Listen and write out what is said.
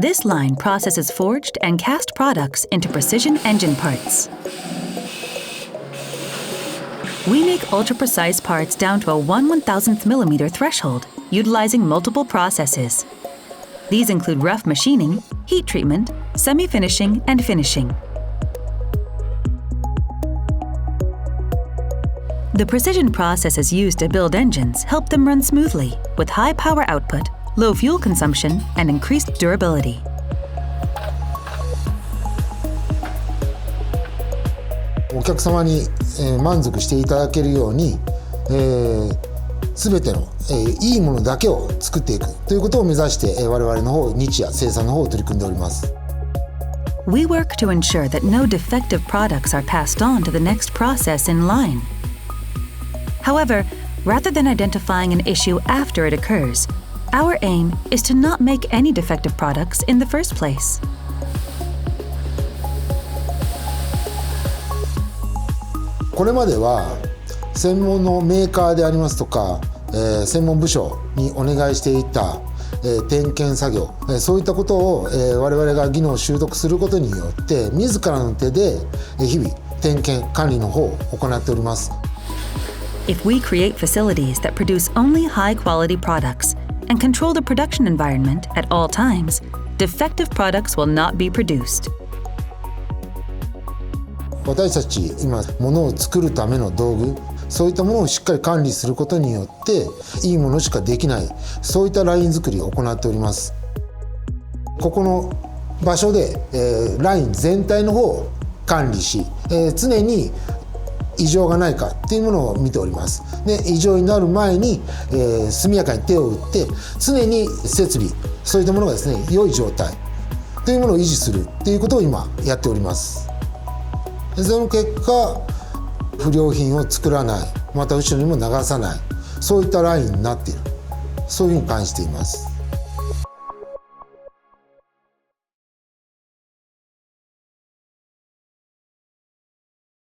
This line processes forged and cast products into precision engine parts. We make ultra-precise parts down to a 1/1000th millimeter threshold, utilizing multiple processes. These include rough machining, heat treatment, semi-finishing, and finishing. The precision processes used to build engines help them run smoothly, with high power output, low fuel consumption, and increased durability. お客様に満足していただけるように、全てのいいものだけを作っていくということを目指して我々の方、日夜生産の方を取り組んでおります。We work to ensure that no defective products are passed on to the next process in line. However, rather than identifying an issue after it occurs, our aim is to not make any defective products in the first place. これまでは専門のメーカーでありますとか、専門部署にお願いしていた、点検作業、そういったことを、我々が技能を習得することによって自らの手で日々点検管理の方を行っております。If we create facilities that produce only high-quality products and control the production environment at all times, defective products will not be produced. 私たち今物を作るための道具、そういったものをしっかり管理することによっていいものしかできない、そういったライン作りを行っております。ここの場所で、ライン全体の方を管理し、常に異常がないかっていうものを見ております。で、異常になる前に、速やかに手を打って常に設備、そういったものがですね、良い状態というものを維持するっていうことを今やっております。その結果、不良品を作らない、また後ろにも流さない、そういったラインになっている、そういうふうに感じています。